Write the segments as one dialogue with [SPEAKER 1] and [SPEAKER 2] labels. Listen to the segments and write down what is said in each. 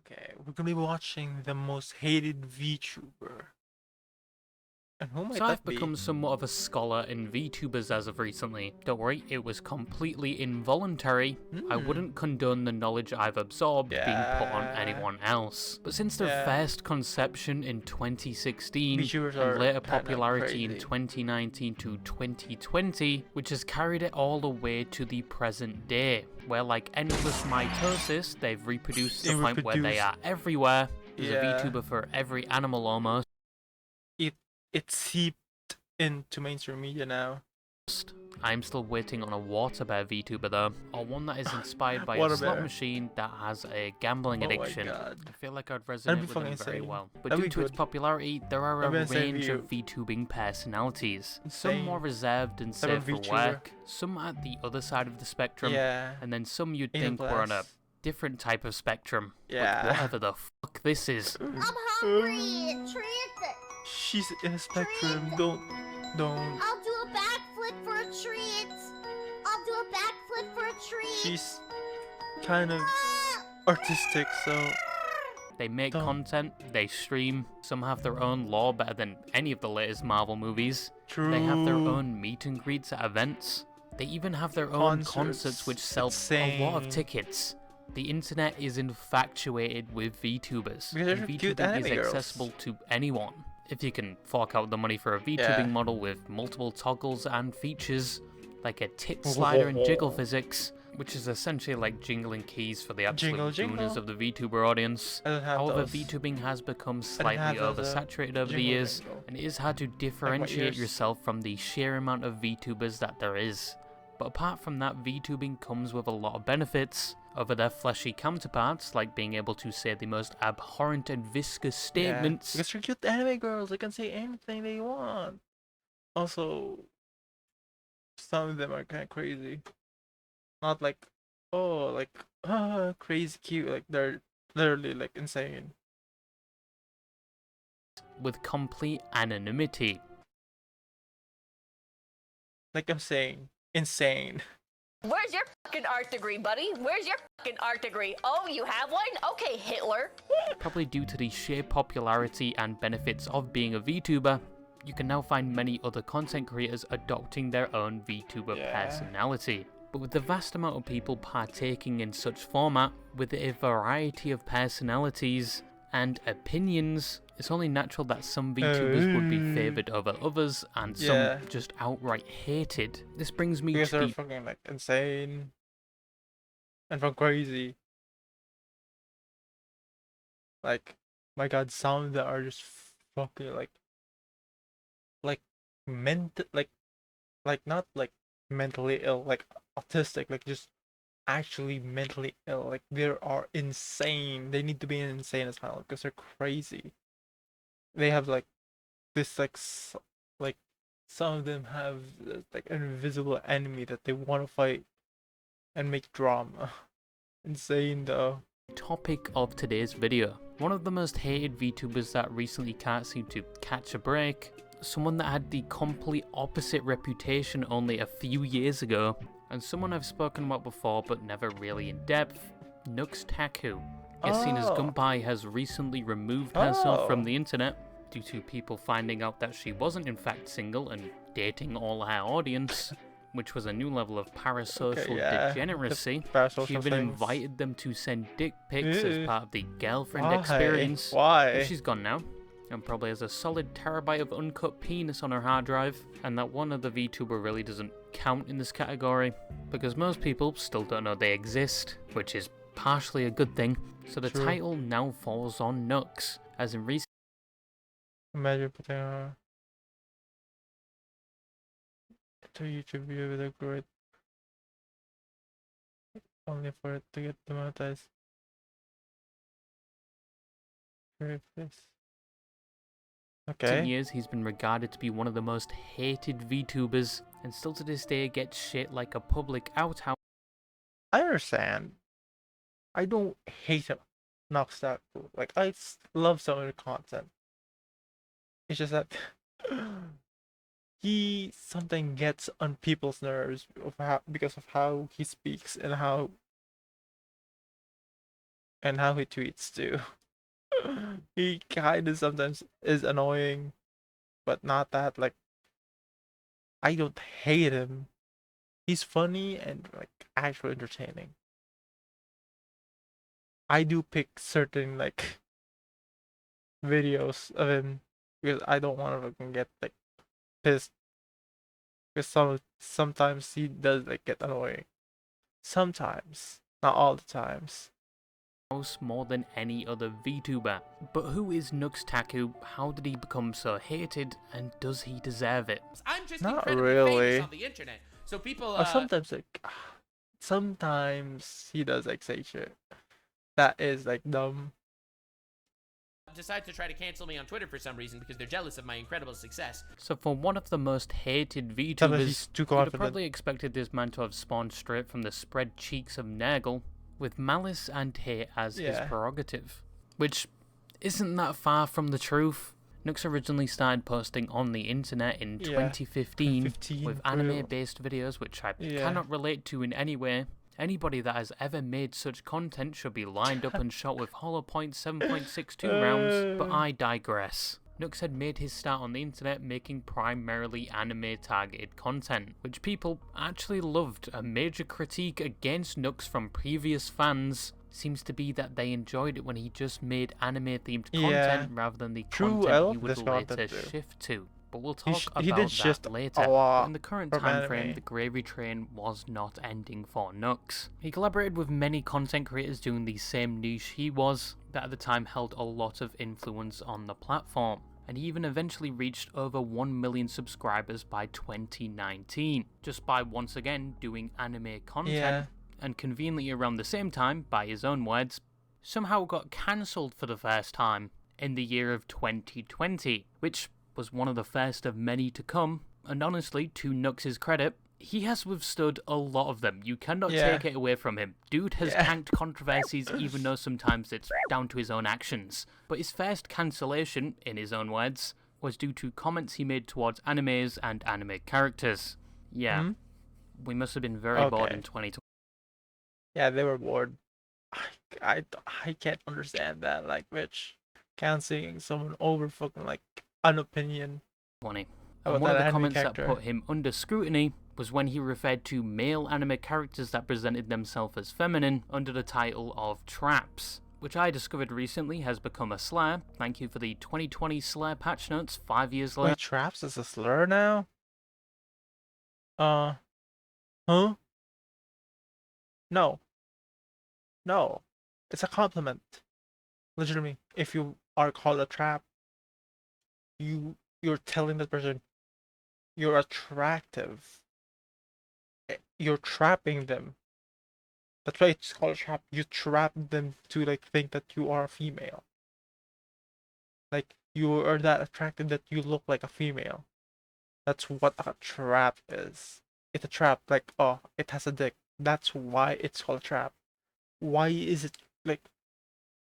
[SPEAKER 1] Okay, we're gonna be watching the most hated VTuber. And who
[SPEAKER 2] So
[SPEAKER 1] might
[SPEAKER 2] I've
[SPEAKER 1] that be?
[SPEAKER 2] become somewhat of a scholar in VTubers as of recently. Don't worry, it was completely involuntary. I
[SPEAKER 1] Hmm.
[SPEAKER 2] wouldn't condone the knowledge I've absorbed being put on
[SPEAKER 1] Yeah.
[SPEAKER 2] anyone else. But since their
[SPEAKER 1] Yeah.
[SPEAKER 2] first conception in 2016
[SPEAKER 1] VTubers
[SPEAKER 2] and
[SPEAKER 1] are
[SPEAKER 2] later
[SPEAKER 1] kind of
[SPEAKER 2] popularity in
[SPEAKER 1] crazy.
[SPEAKER 2] 2019 to 2020, which has carried it all the way to the present day, where like endless mitosis, they've reproduced to
[SPEAKER 1] They
[SPEAKER 2] the point where they
[SPEAKER 1] reproduce.
[SPEAKER 2] are everywhere. There's a
[SPEAKER 1] Yeah.
[SPEAKER 2] VTuber for every animal almost.
[SPEAKER 1] It it seeped into mainstream media now.
[SPEAKER 2] I'm still waiting on a water bear VTuber though, or one that is inspired by a
[SPEAKER 1] What a
[SPEAKER 2] slot
[SPEAKER 1] bear.
[SPEAKER 2] machine that has a gambling
[SPEAKER 1] Oh my
[SPEAKER 2] addiction.
[SPEAKER 1] god.
[SPEAKER 2] I feel like I'd
[SPEAKER 1] That'd be
[SPEAKER 2] resonate with
[SPEAKER 1] fucking
[SPEAKER 2] them very
[SPEAKER 1] insane.
[SPEAKER 2] well. But
[SPEAKER 1] That'd
[SPEAKER 2] due
[SPEAKER 1] be
[SPEAKER 2] to its
[SPEAKER 1] good.
[SPEAKER 2] popularity, there are a
[SPEAKER 1] That'd be insane
[SPEAKER 2] range of
[SPEAKER 1] view.
[SPEAKER 2] VTubing personalities. Some
[SPEAKER 1] Insane
[SPEAKER 2] more reserved and
[SPEAKER 1] type of
[SPEAKER 2] safe for
[SPEAKER 1] VTuber.
[SPEAKER 2] work, some at the other side of the spectrum,
[SPEAKER 1] Yeah.
[SPEAKER 2] and then some you'd
[SPEAKER 1] 18
[SPEAKER 2] think were on a
[SPEAKER 1] plus.
[SPEAKER 2] different type of spectrum.
[SPEAKER 1] Yeah.
[SPEAKER 2] Like whatever the fuck this is.
[SPEAKER 3] I'm hungry. Treat.
[SPEAKER 1] She's in a spectrum. Don't.
[SPEAKER 3] I'll do a backflip for a treat. I'll do a backflip for a treat.
[SPEAKER 1] She's kind of artistic, so
[SPEAKER 2] They make
[SPEAKER 1] Don't.
[SPEAKER 2] content, they stream, some have their own lore better than any of the latest Marvel movies.
[SPEAKER 1] true.
[SPEAKER 2] They have their own meet and greets at events. They even have their own concerts which sell a lot of
[SPEAKER 1] Insane.
[SPEAKER 2] tickets. The internet is infatuated with VTubers.
[SPEAKER 1] Because they're
[SPEAKER 2] And
[SPEAKER 1] cute
[SPEAKER 2] VTubing
[SPEAKER 1] anime
[SPEAKER 2] is
[SPEAKER 1] girls.
[SPEAKER 2] accessible to anyone. If you can fork out the money for a VTubing
[SPEAKER 1] Yeah.
[SPEAKER 2] model with multiple toggles and features, like a tit slider and jiggle physics, which is essentially like jingling keys for the absolute
[SPEAKER 1] Jingle,
[SPEAKER 2] gooners
[SPEAKER 1] jingle.
[SPEAKER 2] of the VTuber audience.
[SPEAKER 1] I don't have
[SPEAKER 2] However,
[SPEAKER 1] those.
[SPEAKER 2] VTubing has become
[SPEAKER 1] have
[SPEAKER 2] slightly
[SPEAKER 1] those,
[SPEAKER 2] oversaturated over the
[SPEAKER 1] jingle,
[SPEAKER 2] years,
[SPEAKER 1] jingle.
[SPEAKER 2] and it is hard to differentiate
[SPEAKER 1] ears.
[SPEAKER 2] yourself from the sheer amount of VTubers that there is. But apart from that, VTubing comes with a lot of benefits over their fleshy counterparts, like being able to say the most abhorrent and viscous statements.
[SPEAKER 1] Yeah. Because they're cute anime girls. They can say anything they want. Also, some of them are kind of crazy. Not like, oh, like, crazy cute. Like, they're literally, like, insane.
[SPEAKER 2] With complete anonymity.
[SPEAKER 1] Like I'm saying, insane.
[SPEAKER 4] Where's your fucking art degree, buddy? Where's your fucking art degree? Oh, you have one? Okay, Hitler.
[SPEAKER 2] Probably due to the sheer popularity and benefits of being a VTuber, you can now find many other content creators adopting their own VTuber
[SPEAKER 1] Yeah.
[SPEAKER 2] personality. But with the vast amount of people partaking in such format, with a variety of personalities and opinions, it's only natural that some VTubers would be favoured over others and
[SPEAKER 1] Yeah.
[SPEAKER 2] some just outright hated. This brings me
[SPEAKER 1] Because
[SPEAKER 2] to
[SPEAKER 1] they're
[SPEAKER 2] the
[SPEAKER 1] fucking, like, insane. And from crazy. Like, my god, some that are just fucking, like, not, like, mentally ill, like, autistic, like, just actually mentally ill. Like, they are insane. They need to be insane as hell because they're crazy. They have, like, this, like, some of them have, like, an invisible enemy that they want to fight and make drama. Insane, though.
[SPEAKER 2] topic of today's video. One of the most hated VTubers that recently can't seem to catch a break, someone that had the complete opposite reputation only a few years ago, and someone I've spoken about before but never really in depth, Nux Taku. It's seen as
[SPEAKER 1] Oh.
[SPEAKER 2] Gunpei has recently removed herself from
[SPEAKER 1] Oh.
[SPEAKER 2] the internet due to people finding out that she wasn't in fact single and dating all her audience, which was a new level of parasocial
[SPEAKER 1] yeah.
[SPEAKER 2] degeneracy.
[SPEAKER 1] Parasocial
[SPEAKER 2] She even
[SPEAKER 1] things.
[SPEAKER 2] invited them to send dick pics as
[SPEAKER 1] Ew.
[SPEAKER 2] part of the girlfriend
[SPEAKER 1] Why?
[SPEAKER 2] experience.
[SPEAKER 1] Why?
[SPEAKER 2] But she's gone now, and probably has a solid terabyte of uncut penis on her hard drive, and that one other VTuber really doesn't count in this category, because most people still don't know they exist, which is partially a good thing. So the
[SPEAKER 1] True.
[SPEAKER 2] title now falls on Nux, as in recent
[SPEAKER 1] Imagine putting her to YouTube video with a grid only for it to get demonetized. Very please. Okay.
[SPEAKER 2] years, he's been regarded to be one of the most hated VTubers, and still to this day gets shit like a public outhouse.
[SPEAKER 1] I understand. I don't hate him. Knocks that cool. Like love some of the content. It's just that he something gets on people's nerves because of how he speaks and how and how he tweets too. He kind of sometimes is annoying, but not that like I don't hate him. He's funny and like actually entertaining. I do pick certain like videos of him because I don't want to fucking get like pissed because sometimes he does like get annoying. Sometimes, not all the times.
[SPEAKER 2] More than any other VTuber. But who is Nux Taku? How did he become so hated? And does he deserve it?
[SPEAKER 5] I'm just
[SPEAKER 1] Not
[SPEAKER 5] incredibly
[SPEAKER 1] really.
[SPEAKER 5] famous on the internet. So people
[SPEAKER 1] Sometimes like sometimes he does like say shit that is like dumb.
[SPEAKER 5] decide to try to cancel me on Twitter for some reason because they're jealous of my incredible success.
[SPEAKER 2] So for one of the most hated
[SPEAKER 1] Sometimes he's
[SPEAKER 2] VTubers,
[SPEAKER 1] too
[SPEAKER 2] you'd have
[SPEAKER 1] confident.
[SPEAKER 2] probably expected this man to have spawned straight from the spread cheeks of Nurgle, with malice and hate as his
[SPEAKER 1] Yeah.
[SPEAKER 2] prerogative. Which isn't that far from the truth. Nux originally started posting on the internet in
[SPEAKER 1] Yeah,
[SPEAKER 2] 2015 with
[SPEAKER 1] 2015,
[SPEAKER 2] anime-based videos which I
[SPEAKER 1] Yeah.
[SPEAKER 2] cannot relate to in any way. Anybody that has ever made such content should be lined up and shot with hollow point 7.62 rounds, but I digress. Nux had made his start on the internet making primarily anime-targeted content, which people actually loved. A major critique against Nux from previous fans seems to be that they enjoyed it when he just made anime-themed content rather than the
[SPEAKER 1] True, I
[SPEAKER 2] content he
[SPEAKER 1] love
[SPEAKER 2] would
[SPEAKER 1] this
[SPEAKER 2] later
[SPEAKER 1] content too.
[SPEAKER 2] shift to. But we'll talk
[SPEAKER 1] he
[SPEAKER 2] about
[SPEAKER 1] did
[SPEAKER 2] that
[SPEAKER 1] shift
[SPEAKER 2] later.
[SPEAKER 1] a lot
[SPEAKER 2] But in the current
[SPEAKER 1] from
[SPEAKER 2] time frame,
[SPEAKER 1] anime.
[SPEAKER 2] the gravy train was not ending for Nux. He collaborated with many content creators doing the same niche he was, that at the time held a lot of influence on the platform, and he even eventually reached over 1 million subscribers by 2019, just by once again doing anime content,
[SPEAKER 1] Yeah.
[SPEAKER 2] and conveniently around the same time, by his own words, somehow got cancelled for the first time in the year of 2020, which was one of the first of many to come, and honestly, to Nux's credit, he has withstood a lot of them. You cannot take it away from him. Dude has tanked controversies even though sometimes it's down to his own actions. But his first cancellation, in his own words, was due to comments he made towards animes and anime characters. Yeah, we must have been very bored in 2020.
[SPEAKER 1] Yeah, they were bored. I can't understand that. Like, Rich, canceling someone over fucking like an opinion.
[SPEAKER 2] And
[SPEAKER 1] About
[SPEAKER 2] one of
[SPEAKER 1] that
[SPEAKER 2] the
[SPEAKER 1] anime
[SPEAKER 2] comments
[SPEAKER 1] character.
[SPEAKER 2] that put him under scrutiny was when he referred to male anime characters that presented themselves as feminine under the title of traps, which I discovered recently has become a slur. Thank you for the 2020 slur patch notes 5 years later.
[SPEAKER 1] Wait, traps is a slur now? Huh? No. No. It's a compliment. Literally, if you are called a trap, you're telling the person you're attractive. You're trapping them. That's why it's called a trap. You trap them to like think that you are a female. Like you are that attractive that you look like a female. That's what a trap is. It's a trap. Like, oh, it has a dick. That's why it's called a trap. Why is it like?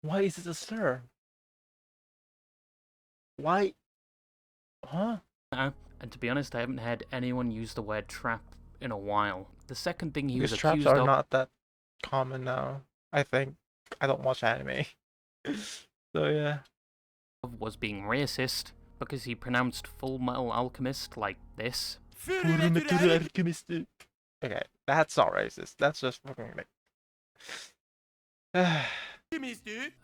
[SPEAKER 1] Why is it a slur? Why? Huh?
[SPEAKER 2] And to be honest, I haven't had anyone use the word trap in a while. The second thing he
[SPEAKER 1] Because
[SPEAKER 2] was
[SPEAKER 1] traps
[SPEAKER 2] accused
[SPEAKER 1] are
[SPEAKER 2] of
[SPEAKER 1] not that common now. I think. I don't watch anime. So yeah.
[SPEAKER 2] was being racist because he pronounced Full Metal Alchemist like this.
[SPEAKER 1] Okay, that's not racist. That's just fucking like.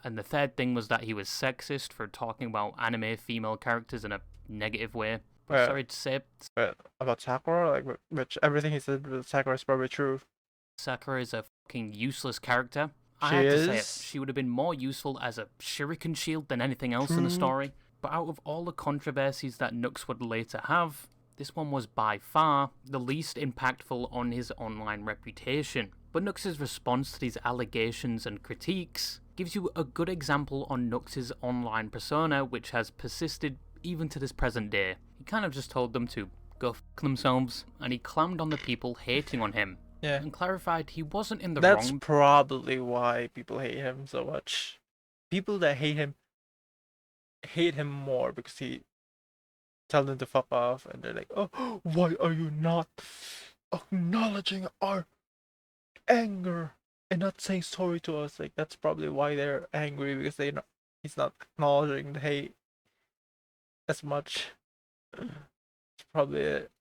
[SPEAKER 2] And the third thing was that he was sexist for talking about anime female characters in a negative way. But
[SPEAKER 1] Well,
[SPEAKER 2] sorry to say,
[SPEAKER 1] But about Sakura, like which everything he said with Sakura is probably true.
[SPEAKER 2] Sakura is a fucking useless character. I
[SPEAKER 1] She
[SPEAKER 2] have to say it,
[SPEAKER 1] is?
[SPEAKER 2] she would have been more useful as a shuriken shield than anything else in the
[SPEAKER 1] True.
[SPEAKER 2] story. But out of all the controversies that Nux would later have, this one was by far the least impactful on his online reputation. But Nux's response to these allegations and critiques gives you a good example on Nux's online persona, which has persisted even to this present day. He kind of just told them to go f themselves, and he clammed on the people hating on him,
[SPEAKER 1] Yeah.
[SPEAKER 2] and clarified he wasn't in the
[SPEAKER 1] That's
[SPEAKER 2] wrong.
[SPEAKER 1] probably why people hate him so much. People that hate him more because he tell them to fuck off, and they're like, "Oh, why are you not acknowledging our anger and not saying sorry to us. Like that's probably why they're angry because he's not acknowledging the hate as much. It's probably it.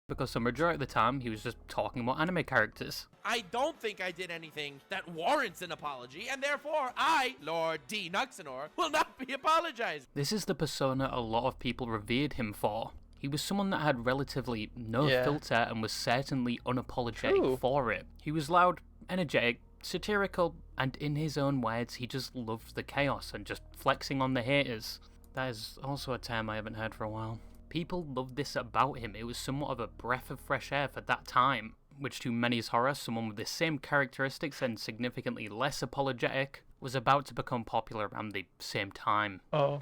[SPEAKER 2] because the majority of the time he was just talking about anime characters.
[SPEAKER 5] I don't think I did anything that warrants an apology, and therefore I, Lord D. Nuxanor, will not be apologizing.
[SPEAKER 2] This is the persona a lot of people revered him for. He was someone that had relatively no
[SPEAKER 1] Yeah.
[SPEAKER 2] filter and was certainly unapologetic
[SPEAKER 1] True.
[SPEAKER 2] for it. He was loud, energetic, satirical, and in his own words, he just loved the chaos and just flexing on the haters. That is also a term I haven't heard for a while. People loved this about him. It was somewhat of a breath of fresh air for that time, which to many's horror, someone with the same characteristics and significantly less apologetic was about to become popular around the same time.
[SPEAKER 1] Oh.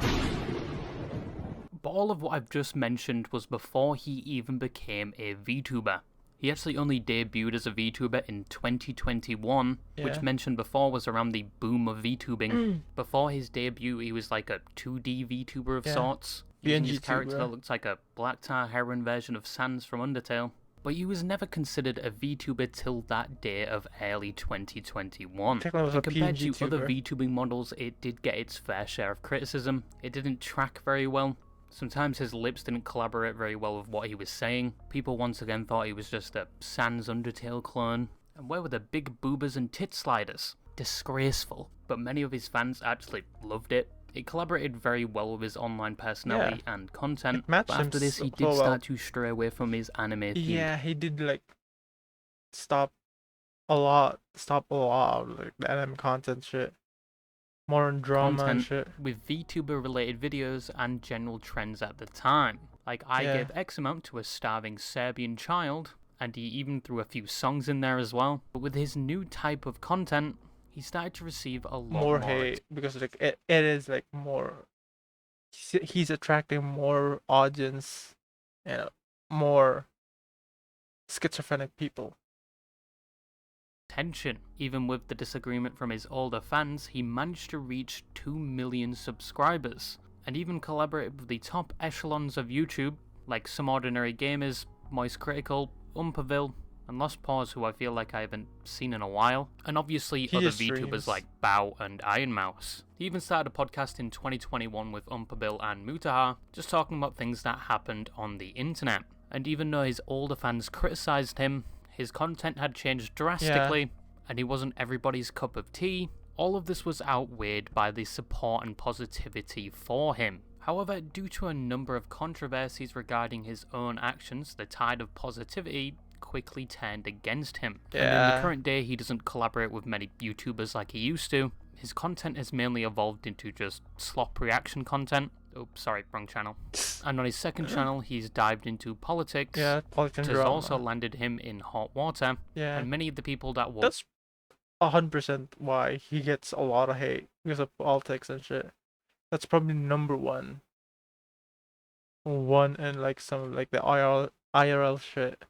[SPEAKER 2] But all of what I've just mentioned was before he even became a VTuber. He actually only debuted as a VTuber in 2021, which
[SPEAKER 1] Yeah.
[SPEAKER 2] mentioned before was around the boom of VTubing. Before his debut, he was like a 2D VTuber of
[SPEAKER 1] Yeah.
[SPEAKER 2] sorts, using his
[SPEAKER 1] VNG
[SPEAKER 2] character
[SPEAKER 1] tuber.
[SPEAKER 2] that looks like a black tar heroin version of Sans from Undertale. But he was never considered a VTuber till that day of early 2021.
[SPEAKER 1] Technically, it was
[SPEAKER 2] And
[SPEAKER 1] a
[SPEAKER 2] compared
[SPEAKER 1] PNG
[SPEAKER 2] to other
[SPEAKER 1] tuber.
[SPEAKER 2] VTubing models, it did get its fair share of criticism. It didn't track very well. Sometimes his lips didn't collaborate very well with what he was saying. People once again thought he was just a Sans Undertale clone. And where were the big boobers and tit sliders? Disgraceful. But many of his fans actually loved it. It collaborated very well with his online personality and content.
[SPEAKER 1] It matched
[SPEAKER 2] But after
[SPEAKER 1] him
[SPEAKER 2] this, he
[SPEAKER 1] so
[SPEAKER 2] did
[SPEAKER 1] well.
[SPEAKER 2] start to stray away from his anime theme.
[SPEAKER 1] Yeah, he did like stop a lot of like the anime content shit. More on drama and shit.
[SPEAKER 2] with VTuber related videos and general trends at the time. Like, I
[SPEAKER 1] Yeah.
[SPEAKER 2] gave X amount to a starving Serbian child, and he even threw a few songs in there as well. But with his new type of content, he started to receive a lot
[SPEAKER 1] More hate because like it is like more. He's attracting more audience, and more schizophrenic people.
[SPEAKER 2] attention. Even with the disagreement from his older fans, he managed to reach 2 million subscribers, and even collaborated with the top echelons of YouTube, like Some Ordinary Gamers, Moist Critical, Umperville, and Lost Paws, who I feel like I haven't seen in a while, and obviously
[SPEAKER 1] He
[SPEAKER 2] other
[SPEAKER 1] just
[SPEAKER 2] VTubers
[SPEAKER 1] streams.
[SPEAKER 2] like Bao and Iron Mouse. He even started a podcast in 2021 with Umperville and Mutaha, just talking about things that happened on the internet. And even though his older fans criticised him, his content had changed drastically, and he wasn't everybody's cup of tea. All of this was outweighed by the support and positivity for him. However, due to a number of controversies regarding his own actions, the tide of positivity quickly turned against him. And in the
[SPEAKER 1] Yeah.
[SPEAKER 2] current day, he doesn't collaborate with many YouTubers like he used to. His content has mainly evolved into just slop reaction content. Oh, sorry, wrong channel. And on his second channel, he's dived into politics,
[SPEAKER 1] Yeah, politics
[SPEAKER 2] which
[SPEAKER 1] and
[SPEAKER 2] has
[SPEAKER 1] drama.
[SPEAKER 2] also landed him in hot water.
[SPEAKER 1] Yeah.
[SPEAKER 2] And many of the people that will
[SPEAKER 1] That's 100% why he gets a lot of hate because of politics and shit. That's probably number one. One and like some like the IRL shit.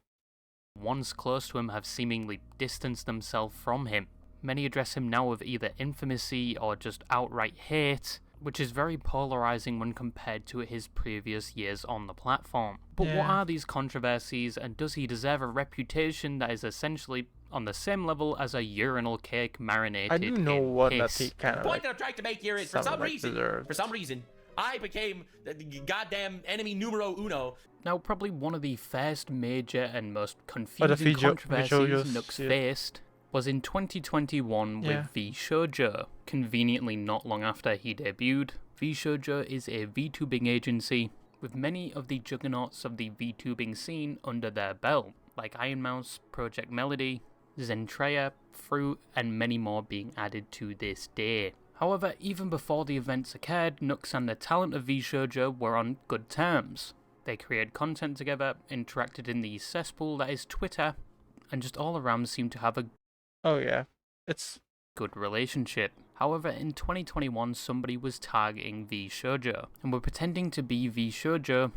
[SPEAKER 2] once close to him have seemingly distanced themselves from him. Many address him now with either infamousy or just outright hate, which is very polarizing when compared to his previous years on the platform. But what
[SPEAKER 1] Yeah.
[SPEAKER 2] are these controversies, and does he deserve a reputation that is essentially on the same level as a urinal cake marinated
[SPEAKER 1] I do know
[SPEAKER 2] in
[SPEAKER 1] one
[SPEAKER 2] piss?
[SPEAKER 1] that he kind
[SPEAKER 5] The
[SPEAKER 1] of
[SPEAKER 5] point
[SPEAKER 1] like.
[SPEAKER 5] that I'm trying to make here is,
[SPEAKER 1] something like deserved.
[SPEAKER 5] for some reason, I became the goddamn enemy numero uno.
[SPEAKER 2] Now, probably one of the first major and most confusing
[SPEAKER 1] Vijojos,
[SPEAKER 2] controversies Nux
[SPEAKER 1] yeah.
[SPEAKER 2] faced was in 2021
[SPEAKER 1] Yeah.
[SPEAKER 2] with VShoujo. Conveniently not long after he debuted, VShoujo is a VTubing agency with many of the juggernauts of the VTubing scene under their belt, like Iron Mouse, Project Melody, Zentreya, Fruit, and many more being added to this day. However, even before the events occurred, Nux and the talent of VShoujo were on good terms. They created content together, interacted in the cesspool that is Twitter, and just all around seemed to have a
[SPEAKER 1] Oh yeah, it's
[SPEAKER 2] good relationship. However, in 2021, somebody was targeting VShoujo, and were pretending to be VShoujo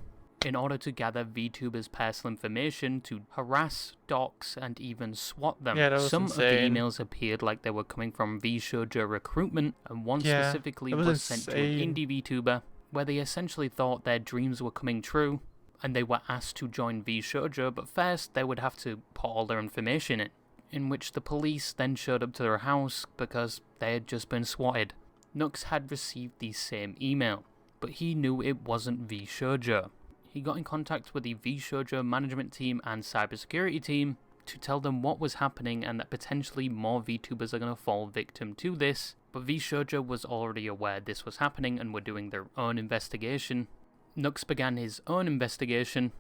[SPEAKER 2] in order to gather VTubers' personal information to harass, dox, and even swat them.
[SPEAKER 1] Yeah, that was
[SPEAKER 2] Some
[SPEAKER 1] insane.
[SPEAKER 2] of the emails appeared like they were coming from VShoujo recruitment, and one
[SPEAKER 1] Yeah,
[SPEAKER 2] specifically
[SPEAKER 1] that
[SPEAKER 2] was,
[SPEAKER 1] was
[SPEAKER 2] sent to an
[SPEAKER 1] insane.
[SPEAKER 2] indie VTuber, where they essentially thought their dreams were coming true, and they were asked to join VShoujo, but first they would have to put all their information in. in which the police then showed up to their house because they had just been swatted. Nux had received the same email, but he knew it wasn't VShoujo. He got in contact with the VShoujo management team and cybersecurity team to tell them what was happening and that potentially more VTubers are going to fall victim to this, but VShoujo was already aware this was happening and were doing their own investigation. Nux began his own investigation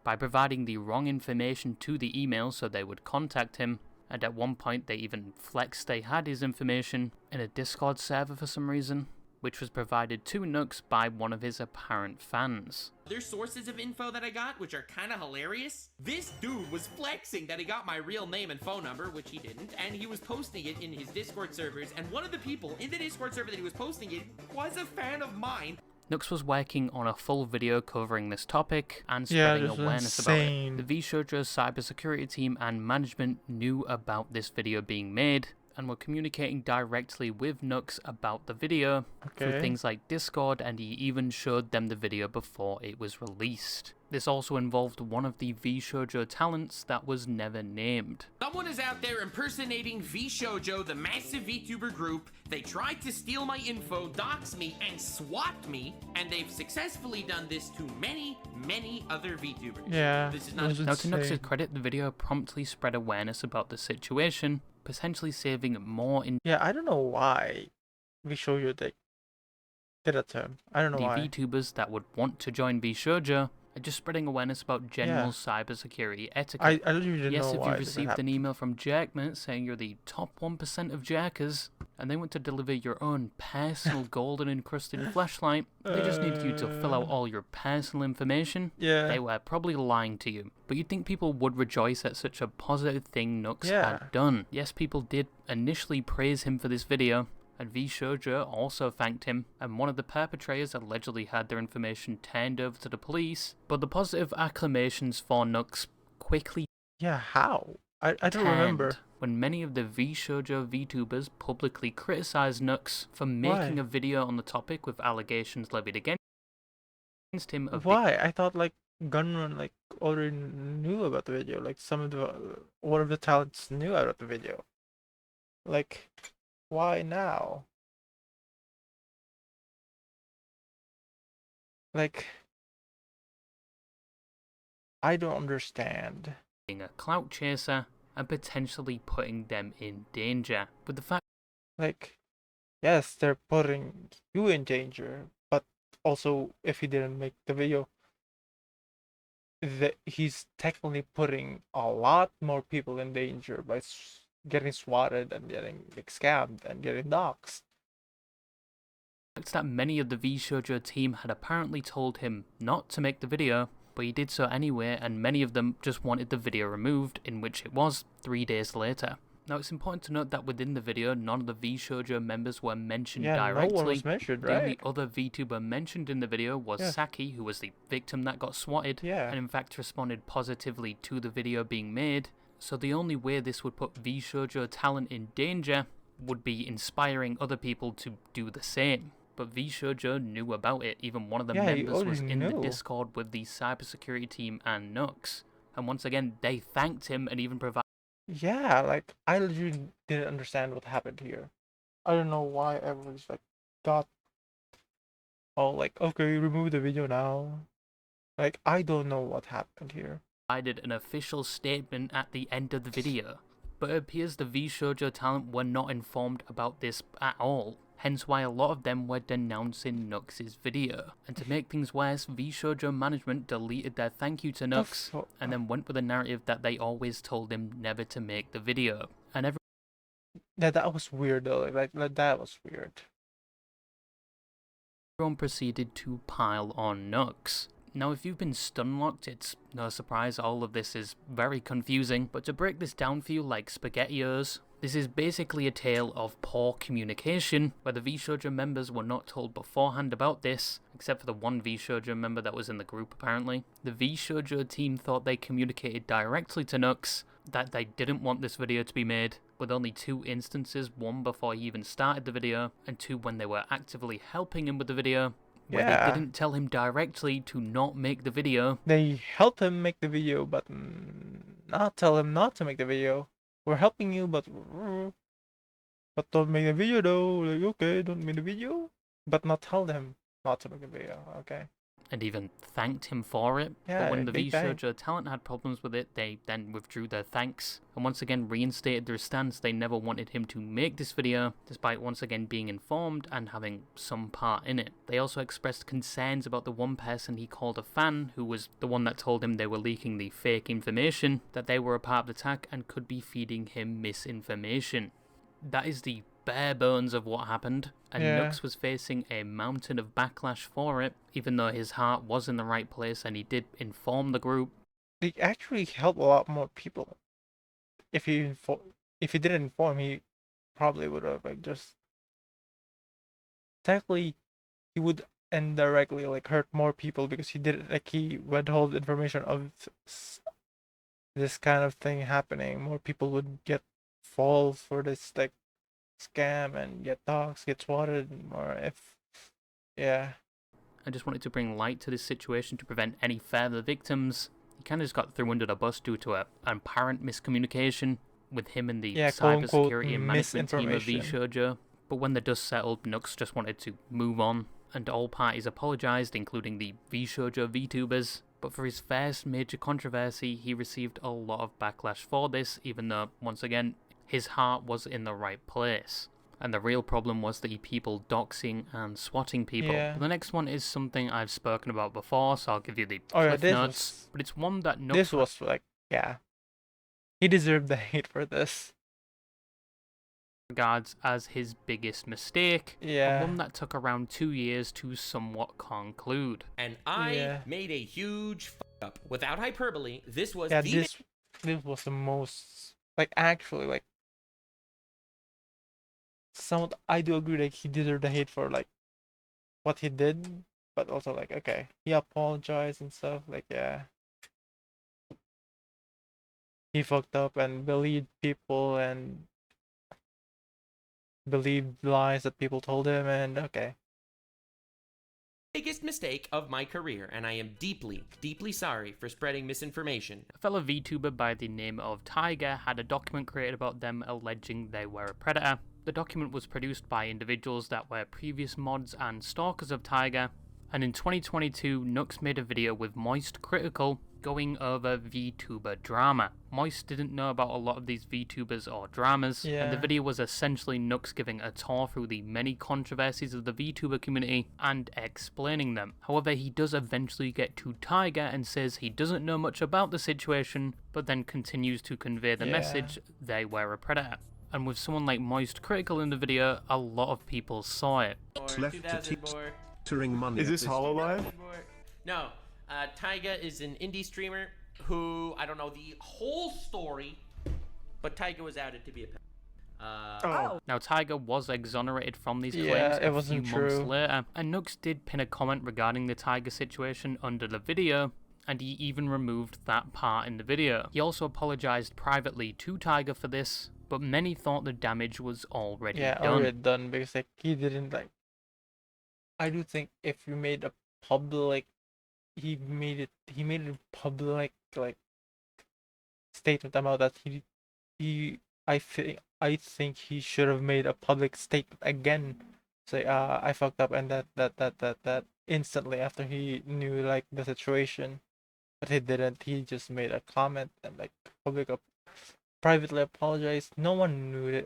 [SPEAKER 2] by providing the wrong information to the email so they would contact him, and at one point they even flexed they had his information in a Discord server for some reason, which was provided to Nux by one of his apparent fans.
[SPEAKER 5] There's sources of info that I got, which are kind of hilarious. This dude was flexing that he got my real name and phone number, which he didn't, and he was posting it in his Discord servers, and one of the people in the Discord server that he was posting it was a fan of mine.
[SPEAKER 2] Nux was working on a full video covering this topic and spreading awareness about it. The VShoujo cybersecurity team and management knew about this video being made and were communicating directly with Nux about the video through things like Discord, and he even showed them the video before it was released. This also involved one of the VShoujo talents that was never named.
[SPEAKER 5] Someone is out there impersonating VShoujo, the massive VTuber group. They tried to steal my info, dox me, and swat me, and they've successfully done this to many, many other VTubers.
[SPEAKER 1] Yeah.
[SPEAKER 5] This is not
[SPEAKER 2] Now, to Nux's credit, the video promptly spread awareness about the situation, potentially saving more in
[SPEAKER 1] Yeah, I don't know why VShoujo did that to him. I don't know
[SPEAKER 2] the
[SPEAKER 1] why.
[SPEAKER 2] VTubers that would want to join VShoujo, and just spreading awareness about general cybersecurity etiquette.
[SPEAKER 1] I literally didn't
[SPEAKER 2] Yes,
[SPEAKER 1] know
[SPEAKER 2] if
[SPEAKER 1] why
[SPEAKER 2] you
[SPEAKER 1] this
[SPEAKER 2] received an email from Jerkman saying you're the top 1% of Jerkers, and they want to deliver your own personal golden encrusted flashlight, they just need you to fill out all your personal information.
[SPEAKER 1] Yeah.
[SPEAKER 2] They were probably lying to you. But you'd think people would rejoice at such a positive thing Nux
[SPEAKER 1] Yeah.
[SPEAKER 2] had done. Yes, people did initially praise him for this video, and VShoujo also thanked him, and one of the perpetrators allegedly had their information turned over to the police, but the positive acclamations for Nux quickly
[SPEAKER 1] Yeah, how? I don't remember.
[SPEAKER 2] turned when many of the VShoujo VTubers publicly criticized Nux for making
[SPEAKER 1] Why?
[SPEAKER 2] a video on the topic with allegations levied against him of
[SPEAKER 1] Why? I thought like Gunrun like already knew about the video. Like some of the one of the talents knew about the video. Like, why now? Like, I don't understand.
[SPEAKER 2] being a clout chaser and potentially putting them in danger. But the fact
[SPEAKER 1] Like, yes, they're putting you in danger, but also if he didn't make the video, he's technically putting a lot more people in danger by getting swatted and getting like scammed and getting doxxed.
[SPEAKER 2] that many of the VShoujo team had apparently told him not to make the video, but he did so anyway, and many of them just wanted the video removed, in which it was 3 days later. Now, it's important to note that within the video, none of the VShoujo members were mentioned
[SPEAKER 1] Yeah,
[SPEAKER 2] directly.
[SPEAKER 1] no one was mentioned,
[SPEAKER 2] The only
[SPEAKER 1] right?
[SPEAKER 2] other VTuber mentioned in the video was
[SPEAKER 1] Yeah.
[SPEAKER 2] Saki, who was the victim that got swatted,
[SPEAKER 1] Yeah.
[SPEAKER 2] and in fact responded positively to the video being made. So the only way this would put VShoujo talent in danger would be inspiring other people to do the same. But VShoujo knew about it. Even one of the
[SPEAKER 1] Yeah, he
[SPEAKER 2] members was
[SPEAKER 1] already
[SPEAKER 2] in the
[SPEAKER 1] knew.
[SPEAKER 2] Discord with the cybersecurity team and Nux. And once again, they thanked him and even provided
[SPEAKER 1] Yeah, like I literally didn't understand what happened here. I don't know why everyone's like got all like, okay, remove the video now. Like I don't know what happened here.
[SPEAKER 2] an official statement at the end of the video. But it appears the VShoujo talent were not informed about this at all, hence why a lot of them were denouncing Nux's video. And to make things worse, VShoujo management deleted their thank you to Nux, and then went with a narrative that they always told him never to make the video. And
[SPEAKER 1] Yeah, that was weird though. Like that was weird.
[SPEAKER 2] everyone proceeded to pile on Nux. Now, if you've been stunlocked, it's no surprise all of this is very confusing, but to break this down for you like SpaghettiOs, this is basically a tale of poor communication, where the VShoujo members were not told beforehand about this, except for the one VShoujo member that was in the group apparently. The VShoujo team thought they communicated directly to Nux that they didn't want this video to be made, with only 2 instances, one before he even started the video, and 2 when they were actively helping him with the video, where they
[SPEAKER 1] Yeah.
[SPEAKER 2] didn't tell him directly to not make the video.
[SPEAKER 1] They helped him make the video, but not tell him not to make the video. we're helping you, but don't make a video though. Like, okay, don't make a video, but not tell them not to make a video. Okay.
[SPEAKER 2] And even thanked him for it.
[SPEAKER 1] Yeah,
[SPEAKER 2] But when the
[SPEAKER 1] big bang.
[SPEAKER 2] VTuber talent had problems with it, they then withdrew their thanks, and once again reinstated their stance they never wanted him to make this video, despite once again being informed and having some part in it. They also expressed concerns about the one person he called a fan, who was the one that told him they were leaking the fake information, that they were a part of the attack and could be feeding him misinformation. That is the bare bones of what happened, and
[SPEAKER 1] Yeah.
[SPEAKER 2] Nux was facing a mountain of backlash for it, even though his heart was in the right place and he did inform the group.
[SPEAKER 1] They actually help a lot more people. If he didn't inform, he probably would have like just technically he would indirectly like hurt more people because he did like he withheld information of this kind of thing happening. More people would get fall for this like scam and get dogs, get swatted, or if yeah.
[SPEAKER 2] I just wanted to bring light to this situation to prevent any further victims. He kind of just got thrown under the bus due to an apparent miscommunication with him and the cybersecurity and management team of VTuber. But when the dust settled, Nux just wanted to move on, and all parties apologised, including the VTuber VTubers. But for his first major controversy, he received a lot of backlash for this, even though, once again, his heart was in the right place. And the real problem was the people doxing and swatting people.
[SPEAKER 1] Yeah.
[SPEAKER 2] But the next one is something I've spoken about before, so I'll give you the
[SPEAKER 1] Oh yeah,
[SPEAKER 2] cliff
[SPEAKER 1] this
[SPEAKER 2] notes.
[SPEAKER 1] was,
[SPEAKER 2] But it's one that Nux
[SPEAKER 1] this was like yeah. He deserved the hate for this.
[SPEAKER 2] regards as his biggest mistake,
[SPEAKER 1] Yeah.
[SPEAKER 2] and one that took around 2 years to somewhat conclude.
[SPEAKER 5] And I
[SPEAKER 1] Yeah.
[SPEAKER 5] made a huge fuck up. Without hyperbole, this was
[SPEAKER 1] Yeah,
[SPEAKER 5] the
[SPEAKER 1] this was the most like actually like somewhat I do agree like he deserved the hate for like what he did, but also like okay, he apologized and stuff, like yeah. He fucked up and believed people and believed lies that people told him and okay.
[SPEAKER 5] biggest mistake of my career, and I am deeply, deeply sorry for spreading misinformation.
[SPEAKER 2] A fellow VTuber by the name of Tiger had a document created about them alleging they were a predator. The document was produced by individuals that were previous mods and stalkers of Tiger, and in 2022, Nux made a video with Moist Critical going over VTuber drama. Moist didn't know about a lot of these VTubers or dramas, and the
[SPEAKER 1] Yeah.
[SPEAKER 2] video was essentially Nux giving a tour through the many controversies of the VTuber community and explaining them. However, he does eventually get to Tiger and says he doesn't know much about the situation, but then continues to convey the
[SPEAKER 1] Yeah.
[SPEAKER 2] message they were a predator. And with someone like Moist Critical in the video, a lot of people saw it.
[SPEAKER 6] left to teetering money.
[SPEAKER 7] Is this Hololive?
[SPEAKER 5] No, Tyga is an indie streamer who, I don't know the whole story, but Tyga was outed to be a
[SPEAKER 7] Oh.
[SPEAKER 2] Now, Tiger was exonerated from these
[SPEAKER 1] Yeah,
[SPEAKER 2] claims
[SPEAKER 1] it
[SPEAKER 2] a
[SPEAKER 1] wasn't
[SPEAKER 2] few months
[SPEAKER 1] true.
[SPEAKER 2] later, and Nux did pin a comment regarding the Tiger situation under the video, and he even removed that part in the video. He also apologized privately to Tiger for this, but many thought the damage was already
[SPEAKER 1] Yeah,
[SPEAKER 2] done.
[SPEAKER 1] already done because like he didn't like. I do think if you made a public, he made it public like statement about that I think he should have made a public statement again, say I fucked up and that instantly after he knew like the situation, but he didn't. He just made a comment and like privately apologized. No one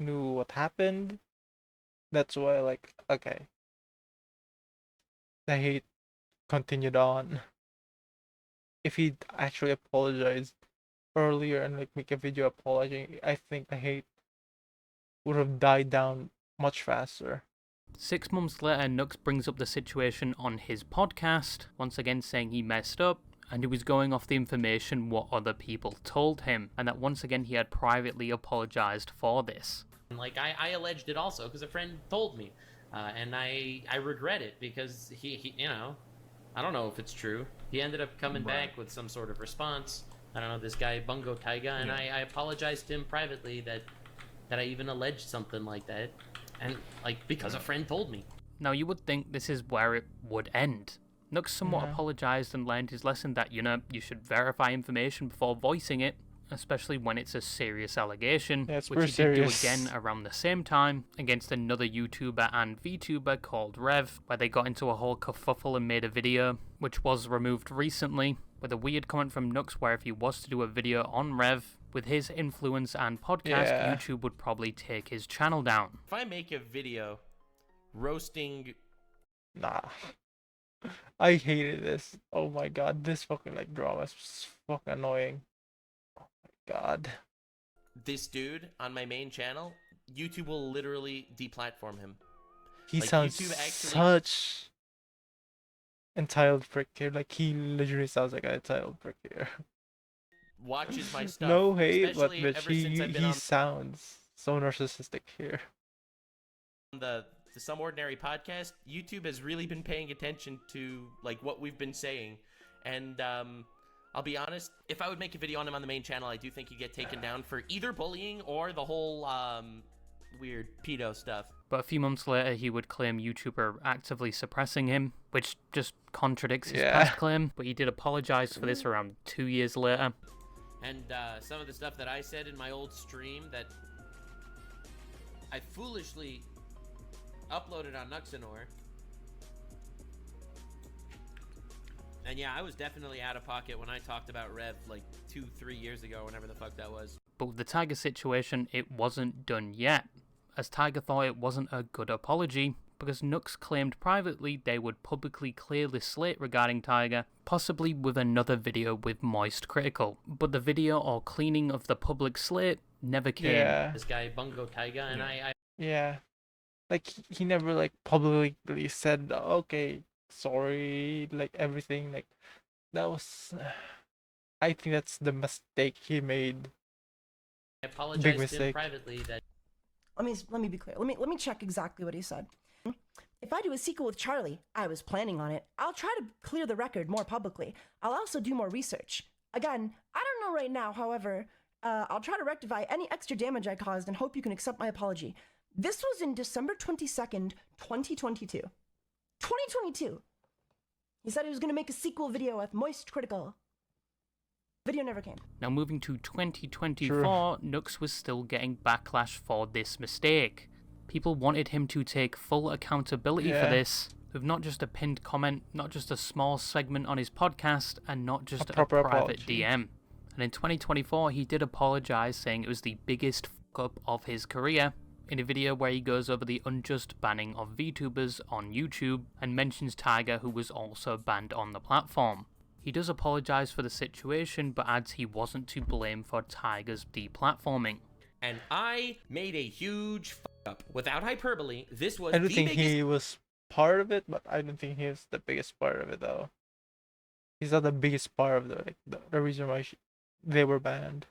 [SPEAKER 1] knew what happened. That's why like okay, the hate continued on. If he actually apologized earlier and like make a video apologizing, I think the hate would have died down much faster.
[SPEAKER 2] 6 months later, Nux brings up the situation on his podcast, once again saying he messed up, and he was going off the information what other people told him, and that once again he had privately apologized for this.
[SPEAKER 5] Like, I alleged it also because a friend told me, and I regret it because he, you know, I don't know if it's true. He ended up coming back with some sort of response. I don't know, this guy Bungo Taiga, and I apologized to him privately that I even alleged something like that, and like because a friend told me.
[SPEAKER 2] Now you would think this is where it would end. Nux somewhat
[SPEAKER 1] Yeah.
[SPEAKER 2] apologized and learned his lesson that, you know, you should verify information before voicing it, especially when it's a serious allegation,
[SPEAKER 1] Yeah, it's
[SPEAKER 2] which
[SPEAKER 1] pretty
[SPEAKER 2] he did do
[SPEAKER 1] serious.
[SPEAKER 2] again around the same time against another YouTuber and VTuber called Rev, where they got into a whole kerfuffle and made a video, which was removed recently, with a weird comment from Nux where if he was to do a video on Rev, with his influence and podcast,
[SPEAKER 1] Yeah.
[SPEAKER 2] YouTube would probably take his channel down.
[SPEAKER 5] If I make a video roasting,
[SPEAKER 1] Nah. I hated this. Oh my god, this fucking like drama is fucking annoying. Oh my god.
[SPEAKER 5] this dude on my main channel, YouTube will literally deplatform him.
[SPEAKER 1] He
[SPEAKER 5] Like,
[SPEAKER 1] sounds
[SPEAKER 5] YouTube actually-
[SPEAKER 1] such entitled prick here. Like he literally sounds like an entitled prick here.
[SPEAKER 5] Watches my stuff.
[SPEAKER 1] No hate, but
[SPEAKER 5] especially
[SPEAKER 1] bitch,
[SPEAKER 5] ever since I've been
[SPEAKER 1] he
[SPEAKER 5] on
[SPEAKER 1] sounds so narcissistic here.
[SPEAKER 5] the Some Ordinary podcast. YouTube has really been paying attention to like what we've been saying, and I'll be honest, if I would make a video on him on the main channel, I do think he'd get taken down for either bullying or the whole weird pedo stuff.
[SPEAKER 2] But a few months later, he would claim YouTube are actively suppressing him, which just contradicts his
[SPEAKER 1] Yeah.
[SPEAKER 2] past claim. But he did apologize for this around 2 years later.
[SPEAKER 5] And some of the stuff that I said in my old stream that I foolishly uploaded on Nuxanor. And yeah, I was definitely out of pocket when I talked about Rev like 2-3 years ago, whenever the fuck that was.
[SPEAKER 2] But with the Tiger situation, it wasn't done yet, as Tiger thought it wasn't a good apology, because Nux claimed privately they would publicly clear the slate regarding Tiger, possibly with another video with Moist Critical. But the video or cleaning of the public slate never came.
[SPEAKER 1] Yeah.
[SPEAKER 5] This guy Bungo Taiga, and I
[SPEAKER 1] Yeah. Like he never like publicly said okay, sorry, like everything. Like that was I think that's the mistake he made.
[SPEAKER 5] apologized to him
[SPEAKER 1] mistake.
[SPEAKER 5] privately that
[SPEAKER 8] Let me be clear. Let me check exactly what he said. If I do a sequel with Charlie, I was planning on it. I'll try to clear the record more publicly. I'll also do more research. Again, I don't know right now, however, I'll try to rectify any extra damage I caused and hope you can accept my apology. This was in December 22nd, 2022. 2022! He said he was going to make a sequel video with Moist Critical. Video never came.
[SPEAKER 2] Now moving to 2024, Nux was still getting backlash for this mistake. People wanted him to take full accountability for
[SPEAKER 1] Yeah.
[SPEAKER 2] this, with not just a pinned comment, not just a small segment on his podcast, and not just a
[SPEAKER 1] proper
[SPEAKER 2] private
[SPEAKER 1] apology.
[SPEAKER 2] DM. And in 2024, he did apologize, saying it was the biggest fuck up of his career, in a video where he goes over the unjust banning of VTubers on YouTube, and mentions Tiger, who was also banned on the platform. He does apologize for the situation, but adds he wasn't to blame for Tiger's deplatforming.
[SPEAKER 5] and I made a huge fuck up. Without hyperbole, this was
[SPEAKER 1] I don't
[SPEAKER 5] the
[SPEAKER 1] think
[SPEAKER 5] biggest
[SPEAKER 1] he was part of it, but I don't think he was the biggest part of it though. He's not the biggest part of the reason why they were banned.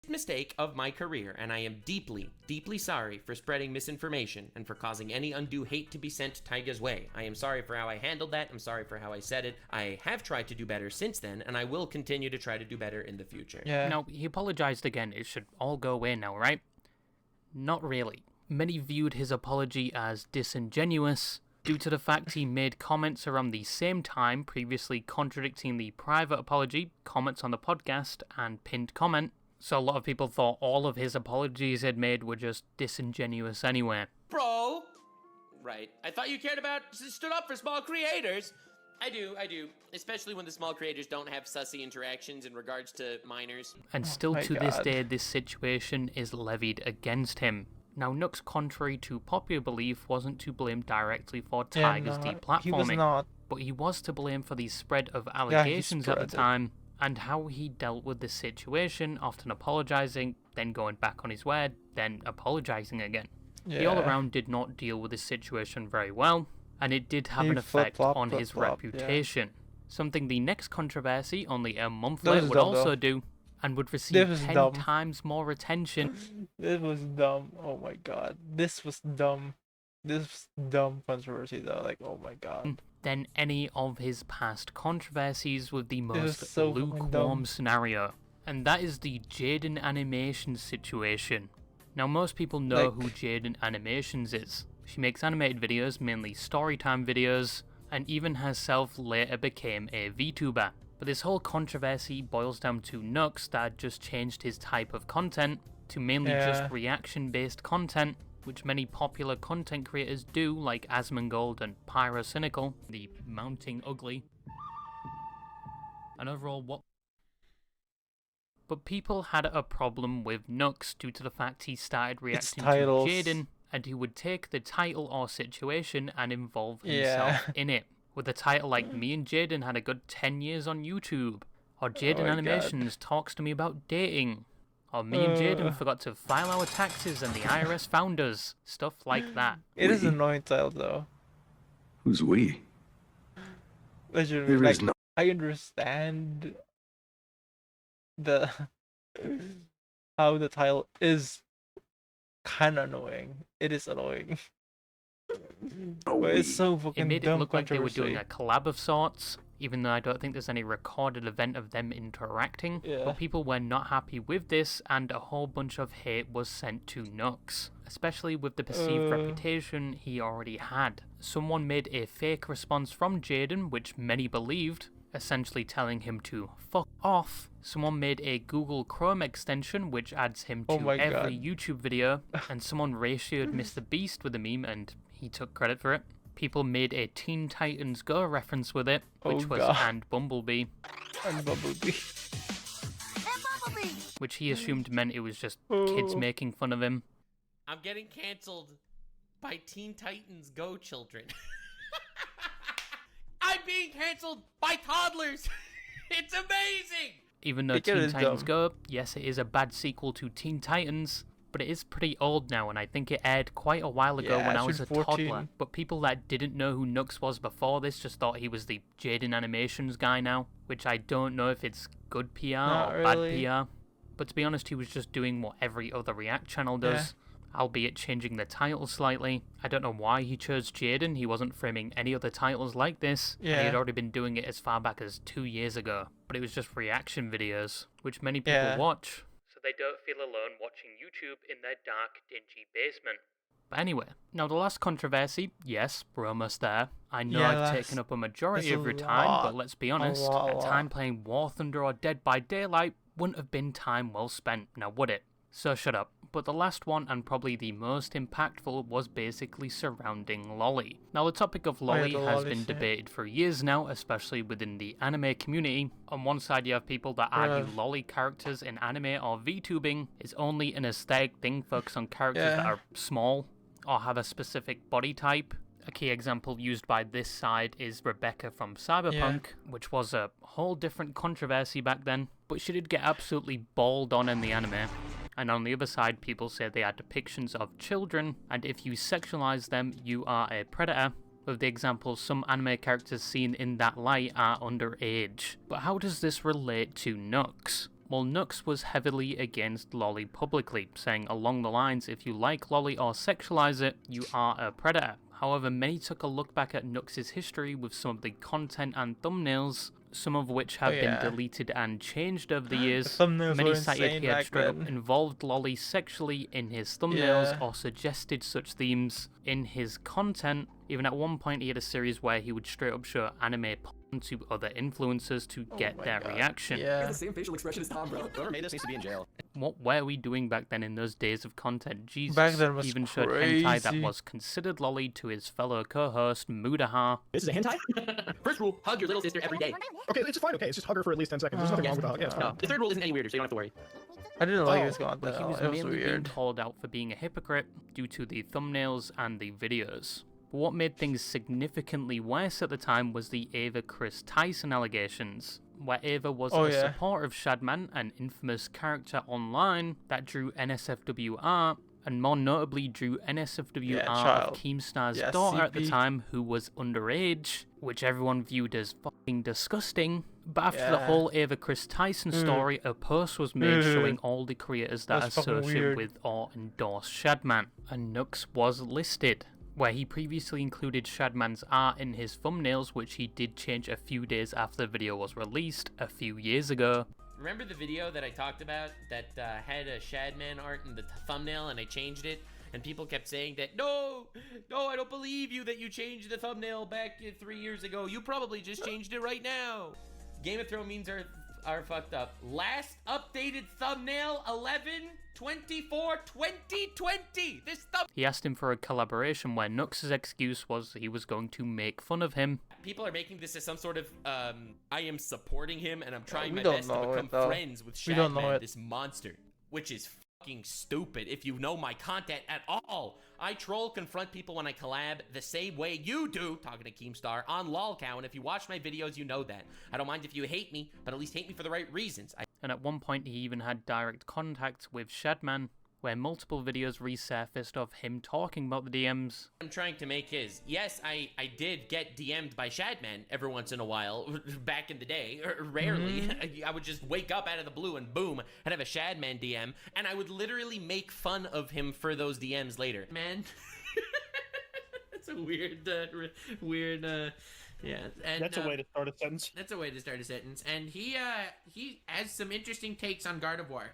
[SPEAKER 5] mistake of my career, and I am deeply, deeply sorry for spreading misinformation and for causing any undue hate to be sent Taiga's way. I am sorry for how I handled that. I'm sorry for how I said it. I have tried to do better since then, and I will continue to try to do better in the future.
[SPEAKER 1] Yeah.
[SPEAKER 2] Now, he apologized again. It should all go away now, right? Not really. Many viewed his apology as disingenuous, due to the fact he made comments around the same time previously contradicting the private apology, comments on the podcast, and pinned comment. So a lot of people thought all of his apologies he'd made were just disingenuous anyway.
[SPEAKER 5] Bro! Right. I thought you cared about, stood up for small creators. I do. Especially when the small creators don't have sussy interactions in regards to minors.
[SPEAKER 2] And still
[SPEAKER 1] my
[SPEAKER 2] to this
[SPEAKER 1] God.
[SPEAKER 2] day, this situation is levied against him. Now, Nux, contrary to popular belief, wasn't to blame directly for Tiger's deplatforming,
[SPEAKER 1] he was not.
[SPEAKER 2] but he was to blame for the spread of
[SPEAKER 1] he
[SPEAKER 2] allegations at the
[SPEAKER 1] spread it.
[SPEAKER 2] time, and how he dealt with the situation, often apologizing, then going back on his word, then apologizing again. He all
[SPEAKER 1] Yeah.
[SPEAKER 2] around did not deal with this situation very well, and it did have
[SPEAKER 1] He
[SPEAKER 2] an effect
[SPEAKER 1] flip-flop,
[SPEAKER 2] on his
[SPEAKER 1] flip-flop, yeah.
[SPEAKER 2] reputation. Something the next controversy, only a month
[SPEAKER 1] That
[SPEAKER 2] later,
[SPEAKER 1] was
[SPEAKER 2] would
[SPEAKER 1] dumb,
[SPEAKER 2] also
[SPEAKER 1] though.
[SPEAKER 2] do, and would
[SPEAKER 1] This
[SPEAKER 2] receive
[SPEAKER 1] was
[SPEAKER 2] 10
[SPEAKER 1] dumb.
[SPEAKER 2] times more attention.
[SPEAKER 1] This was dumb. Oh my god. This was dumb. This was dumb controversy though. Like, oh my god.
[SPEAKER 2] than any of his past controversies with the
[SPEAKER 1] is
[SPEAKER 2] most
[SPEAKER 1] so fucking
[SPEAKER 2] lukewarm
[SPEAKER 1] dumb.
[SPEAKER 2] scenario. And that is the Jaden Animations situation. Now, most people know
[SPEAKER 1] Like-
[SPEAKER 2] who Jaden Animations is. She makes animated videos, mainly storytime videos, and even herself later became a VTuber. But this whole controversy boils down to Nux that had just changed his type of content to mainly just reaction-based content, which many popular content creators do, like Asmongold and Pyrocynical, the Mounting Ugly. And overall, what... But people had a problem with Nux due to the fact he started reacting to Jaden, and he would take the title or situation and involve himself in it. With a title like Me and Jaden had a good 10 years on YouTube, or Jaden Animations talks to me about dating, or Me and Jaden forgot to file our taxes and the IRS found us, stuff like that.
[SPEAKER 1] It is an annoying title though.
[SPEAKER 6] Who's we?
[SPEAKER 1] Literally, like, I understand the how the title is kind of annoying. It is annoying. But it's so fucking
[SPEAKER 2] It made it
[SPEAKER 1] dumb
[SPEAKER 2] look like they were
[SPEAKER 1] controversy.
[SPEAKER 2] doing a collab of sorts, even though I don't think there's any recorded event of them interacting. But people were not happy with this, and a whole bunch of hate was sent to Nux, especially with the perceived reputation he already had. Someone made a fake response from Jaden, which many believed, essentially telling him to fuck off. Someone made a Google Chrome extension which adds him to every YouTube video, and someone ratioed Mr. Beast with a meme and he took credit for it. People made a Teen Titans Go reference with it, which was and Bumblebee.
[SPEAKER 1] And Bumblebee.
[SPEAKER 2] Which he assumed meant it was just kids making fun of him.
[SPEAKER 5] I'm getting cancelled by Teen Titans Go children. I'm being cancelled by toddlers. It's amazing.
[SPEAKER 2] Even though Teen Titans Go, yes, it is a bad sequel to Teen Titans, but it is pretty old now, and I think it aired quite a while ago when I was a toddler. But people that didn't know who Nux was before this just thought he was the Jaden Animations guy now, which I don't know if it's good PR or bad PR. But to be honest, he was just doing what every other React channel does, albeit changing the title slightly. I don't know why he chose Jaden. He wasn't framing any other titles like this, and he had already been doing it as far back as 2 years ago. But it was just reaction videos, which many people watch, so they don't feel alone watching YouTube in their dark, dingy basement. But anyway, now the last controversy, yes, we're almost there. I know I've taken up a majority of your time, but let's be honest, time playing War Thunder or Dead by Daylight wouldn't have been time well spent, now would it? So shut up. But the last one, and probably the most impactful, was basically surrounding Lolly. Now the topic of Lolly has been debated for years now, especially within the anime community. On one side you have people that argue Lolly characters in anime or VTubing is only an aesthetic thing focused on characters that are small or have a specific body type. A key example used by this side is Rebecca from Cyberpunk, which was a whole different controversy back then, but she did get absolutely balled on in the anime. And on the other side, people say they are depictions of children, and if you sexualize them, you are a predator. With the example, some anime characters seen in that light are underage. But how does this relate to Nux? Well, Nux was heavily against Lolly publicly, saying along the lines, if you like Lolly or sexualize it, you are a predator. However, many took a look back at Nux's history with some of the content and thumbnails, some of which have been deleted and changed over the years. Many cited he had straight up involved Lolly sexually in his thumbnails or suggested such themes in his content. Even at one point he had a series where he would straight up show anime porn to other influencers to get their reaction.
[SPEAKER 7] He has the same facial expression as Tom, bro.
[SPEAKER 6] Whoever made this needs to be in jail.
[SPEAKER 2] What were we doing back then in those days of content? Jesus.
[SPEAKER 1] Back then was
[SPEAKER 2] even showed hentai that was considered lolly to his fellow co-host Mudaha.
[SPEAKER 7] This is a hentai?
[SPEAKER 5] First rule, hug your little sister every day.
[SPEAKER 9] Okay, it's fine. Okay, it's just hug her for at least 10 seconds. There's nothing wrong with the hug. Yeah, it's fine.
[SPEAKER 5] The third rule isn't any weirder, so you don't have to worry.
[SPEAKER 1] I didn't like this going
[SPEAKER 2] But he was
[SPEAKER 1] it was
[SPEAKER 2] mainly being
[SPEAKER 1] weird.
[SPEAKER 2] called out for being a hypocrite due to the thumbnails and the videos. But what made things significantly worse at the time was the Ava Chris Tyson allegations, where Ava was a supporter of Shadman, an infamous character online that drew NSFW art, and more notably drew NSFW art of Keemstar's daughter at the time, who was underage, which everyone viewed as fucking disgusting. But after the whole Ava Chris Tyson story, a post was made showing all the creators that associate with or endorse Shadman, and Nux was listed, where he previously included Shadman's art in his thumbnails, which he did change a few days after the video was released a few years ago.
[SPEAKER 5] Remember the video that I talked about that had a Shadman art in the thumbnail and I changed it? And people kept saying that, no, I don't believe you that you changed the thumbnail back 3 years ago. You probably just changed it right now. Game of Thrones memes are fucked up. Last updated thumbnail 11/24/2020. This thumb.
[SPEAKER 2] He asked him for a collaboration where Nux's excuse was he was going to make fun of him.
[SPEAKER 5] People are making this as some sort of I am supporting him and I'm trying
[SPEAKER 1] we
[SPEAKER 5] my
[SPEAKER 1] don't
[SPEAKER 5] best to
[SPEAKER 1] know
[SPEAKER 5] become
[SPEAKER 1] it, though.
[SPEAKER 5] friends with
[SPEAKER 1] We don't know
[SPEAKER 5] Shadman,
[SPEAKER 1] it.
[SPEAKER 5] this monster, which is fucking stupid if you know my content at all. I troll, confront people when I collab the same way you do, talking to Keemstar, on LOLCow, and if you watch my videos, you know that. I don't mind if you hate me, but at least hate me for the right reasons.
[SPEAKER 2] And at one point he even had direct contact with Shadman, where multiple videos resurfaced of him talking about the DMs.
[SPEAKER 5] I'm trying to make his. Yes, I did get DM'd by Shadman every once in a while, back in the day, rarely. I would just wake up out of the blue and boom, I'd have a Shadman DM, and I would literally make fun of him for those DMs later. Man, that's a weird, yeah. And,
[SPEAKER 9] That's a way to start a sentence.
[SPEAKER 5] That's a way to start a sentence. And he has some interesting takes on Gardevoir.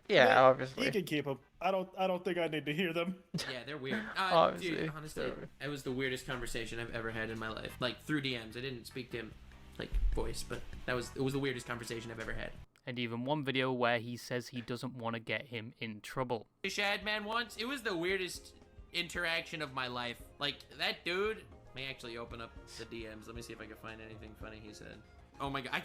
[SPEAKER 1] Yeah, obviously.
[SPEAKER 9] You can keep them. I don't think I need to hear them.
[SPEAKER 5] Yeah, they're weird.
[SPEAKER 1] Obviously.
[SPEAKER 5] Dude, honestly, it was the weirdest conversation I've ever had in my life. Like, through DMs. I didn't speak to him, like, voice, but it was the weirdest conversation I've ever had.
[SPEAKER 2] And even one video where he says he doesn't want to get him in trouble.
[SPEAKER 5] Shadman once, it was the weirdest interaction of my life. Like, that dude... Let me actually open up the DMs. Let me see if I can find anything funny he said. Oh my god, I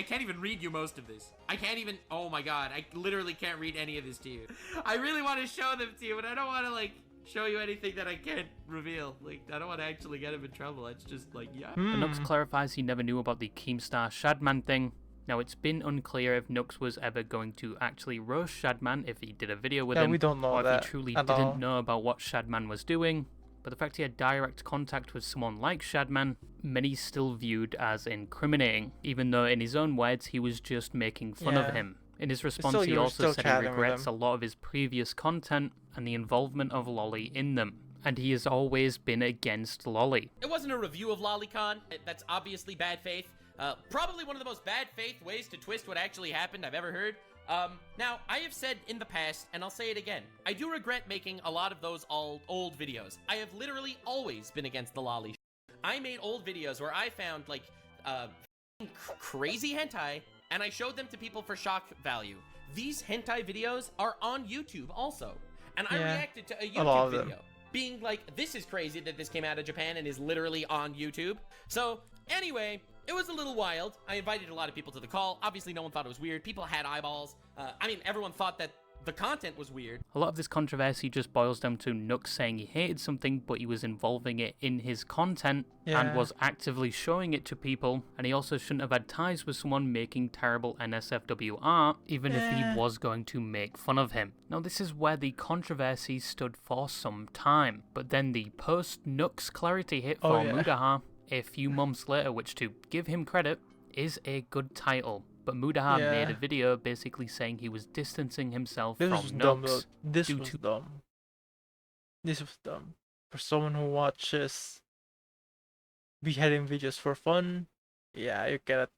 [SPEAKER 5] can't even read you most of this. I can't even, oh my god, I literally can't read any of this to you. I really want to show them to you, but I don't want to, like, show you anything that I can't reveal. Like, I don't want to actually get him in trouble. It's just, like, yeah.
[SPEAKER 2] But Nux clarifies he never knew about the Keemstar Shadman thing. Now, it's been unclear if Nux was ever going to actually roast Shadman if he did a video with him,
[SPEAKER 1] we don't know
[SPEAKER 2] or
[SPEAKER 1] that
[SPEAKER 2] if he truly
[SPEAKER 1] at
[SPEAKER 2] didn't
[SPEAKER 1] all.
[SPEAKER 2] know about what Shadman was doing. But the fact he had direct contact with someone like Shadman, many still viewed as incriminating, even though in his own words he was just making fun of him. In his response,
[SPEAKER 1] still,
[SPEAKER 2] he
[SPEAKER 1] you were
[SPEAKER 2] also
[SPEAKER 1] still
[SPEAKER 2] said he
[SPEAKER 1] chatting with
[SPEAKER 2] regrets a
[SPEAKER 1] him.
[SPEAKER 2] lot of his previous content and the involvement of Lolly in them, and he has always been against Lolly.
[SPEAKER 5] It wasn't a review of Lolicon. That's obviously bad faith. Probably one of the most bad faith ways to twist what actually happened I've ever heard. Now, I have said in the past, and I'll say it again, I do regret making a lot of those old videos. I have literally always been against the lolly. I made old videos where I found, like, crazy hentai, and I showed them to people for shock value. These hentai videos are on YouTube also, and I reacted to a YouTube video, being like, this is crazy that this came out of Japan and is literally on YouTube. So, anyway, it was a little wild. I invited a lot of people to the call. Obviously, no one thought it was weird. People had eyeballs. I mean, everyone thought that the content was weird.
[SPEAKER 2] A lot of this controversy just boils down to Nux saying he hated something, but he was involving it in his content and was actively showing it to people, and he also shouldn't have had ties with someone making terrible NSFW art, even if he was going to make fun of him. Now, this is where the controversy stood for some time, but then the post-Nux clarity hit for Mudaha a few months later, which, to give him credit, is a good title. But Mudaha made a video basically saying he was distancing himself from Nux.
[SPEAKER 1] This was dumb. For someone who watches beheading videos for fun, you can't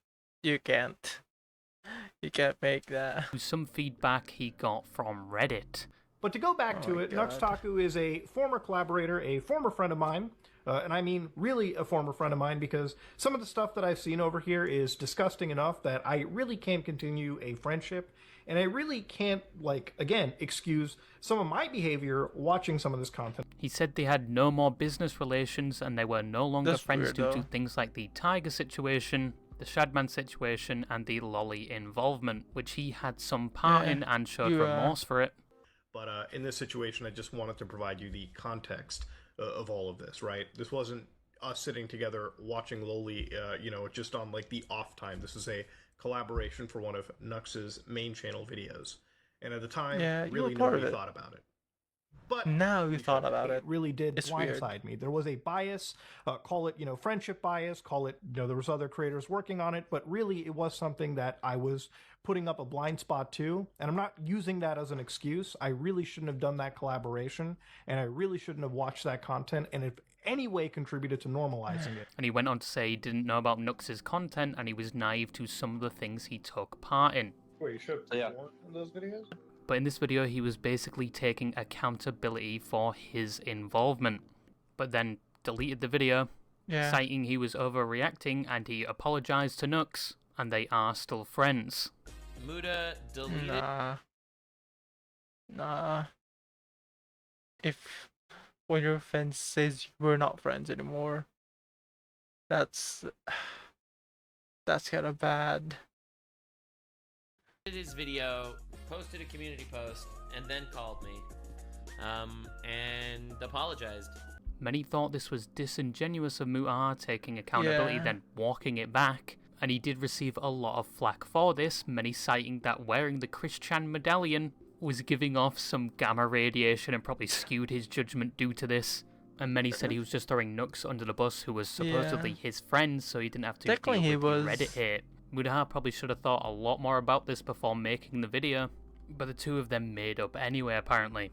[SPEAKER 1] make that.
[SPEAKER 2] Some feedback he got from Reddit.
[SPEAKER 9] But to go back to it, Nuxtaku is a former collaborator, a former friend of mine. And I mean really a former friend of mine, because some of the stuff that I've seen over here is disgusting enough that I really can't continue a friendship. And I really can't, like, again, excuse some of my behavior watching some of this content.
[SPEAKER 2] He said they had no more business relations and they were no longer friends due to things like the Tiger situation, the Shadman situation, and the Lolly involvement, which he had some part in and showed remorse for it.
[SPEAKER 9] But in this situation, I just wanted to provide you the context of all of this, right? This wasn't us sitting together watching Loli, just on, like, the off time. This is a collaboration for one of Nux's main channel videos. And at the time, really nobody thought about it. But
[SPEAKER 1] now you thought about it.
[SPEAKER 9] It really did blindside me. There was a bias, call it, friendship bias, call it, there was other creators working on it, but really it was something that I was putting up a blind spot to, and I'm not using that as an excuse. I really shouldn't have done that collaboration, and I really shouldn't have watched that content, and if any way contributed to normalizing it.
[SPEAKER 2] And he went on to say he didn't know about Nux's content, and he was naive to some of the things he took part in.
[SPEAKER 9] Wait, you should have more in those videos?
[SPEAKER 2] But in this video, he was basically taking accountability for his involvement, but then deleted the video
[SPEAKER 1] Yeah.
[SPEAKER 2] citing he was overreacting and he apologized to Nux, and they are still friends.
[SPEAKER 5] Muda deleted.
[SPEAKER 1] Nah. If when your friend says we're not friends anymore, that's kind of bad.
[SPEAKER 5] His video, posted a community post, and then called me, and apologized.
[SPEAKER 2] Many thought this was disingenuous of Mutahar taking accountability,
[SPEAKER 1] Yeah.
[SPEAKER 2] then walking it back, and he did receive a lot of flack for this, many citing that wearing the Christian medallion was giving off some gamma radiation and probably skewed his judgment due to this. And many said he was just throwing Nux under the bus, who was supposedly his friend, so he didn't have to
[SPEAKER 1] Technically, he
[SPEAKER 2] deal with the
[SPEAKER 1] was.
[SPEAKER 2] Reddit hate. Mutahar probably should have thought a lot more about this before making the video, but the two of them made up anyway, apparently.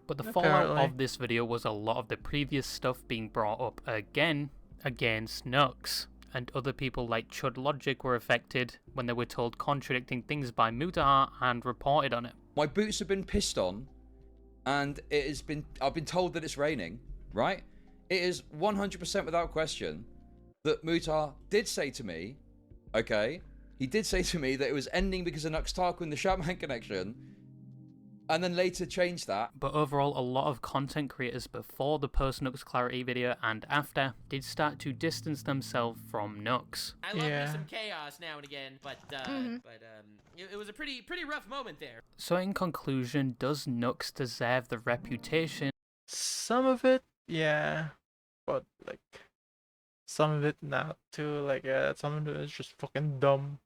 [SPEAKER 2] But the fallout of this video was a lot of the previous stuff being brought up again against Nux, and other people like Chud Logic were affected when they were told contradicting things by Mutahar and reported on it.
[SPEAKER 10] My boots have been pissed on, and I've been told that it's raining, right? It is 100% without question that Mutahar did say to me, okay, he did say to me that it was ending because of Nux Tarquin, the Shaman connection, and then later changed that.
[SPEAKER 2] But overall, a lot of content creators before the post-Nux Clarity video and after did start to distance themselves from Nux.
[SPEAKER 5] I love me some chaos now and again, but it was a pretty rough moment there.
[SPEAKER 2] So in conclusion, does Nux deserve the reputation?
[SPEAKER 1] Some of it, yeah, but like some of it not too. Like some of it is just fucking dumb.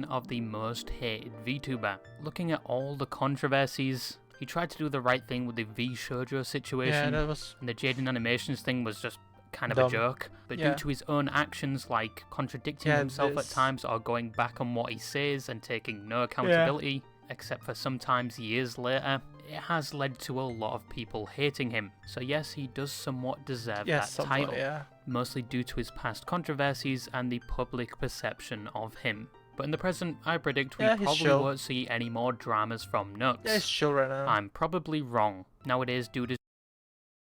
[SPEAKER 2] Of the most hated VTuber. Looking at all the controversies, he tried to do the right thing with the V Shoujo situation,
[SPEAKER 1] Yeah, that was
[SPEAKER 2] and the Jaden Animations thing was just kind of
[SPEAKER 1] dumb.
[SPEAKER 2] a joke. But
[SPEAKER 1] Yeah.
[SPEAKER 2] due to his own actions, like contradicting himself at times or going back on what he says and taking no accountability, except for sometimes years later, it has led to a lot of people hating him. So yes, he does somewhat deserve that title, mostly due to his past controversies and the public perception of him. But in the present, I predict we probably won't see any more dramas from Nux.
[SPEAKER 1] Yeah, he's chill right now.
[SPEAKER 2] I'm probably wrong. Nowadays, dude is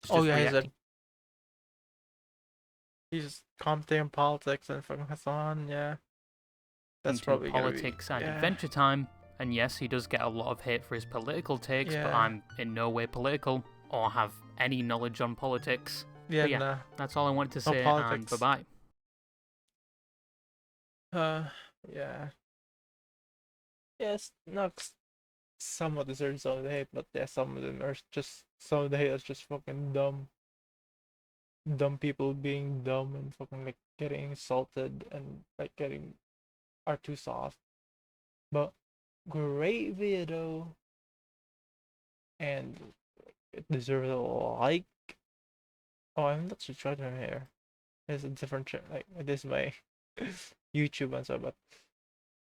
[SPEAKER 2] just
[SPEAKER 1] reacting. He's commenting on politics and fucking Hassan, yeah. That's probably
[SPEAKER 2] politics and Adventure Time. And yes, he does get a lot of hate for his political takes, but I'm in no way political or have any knowledge on politics.
[SPEAKER 1] Yeah,
[SPEAKER 2] but
[SPEAKER 1] nah.
[SPEAKER 2] That's all I wanted to say,
[SPEAKER 1] politics.
[SPEAKER 2] and bye-bye.
[SPEAKER 1] Yeah. Yes, Nux somewhat deserves some of the hate, but yeah, some of them are just, some of the hate is just fucking dumb. Dumb people being dumb and fucking like getting insulted and like are too soft. But great video, and it deserves a like. Oh, I'm not subscribed to him here. It's a different like this is my YouTube and stuff, but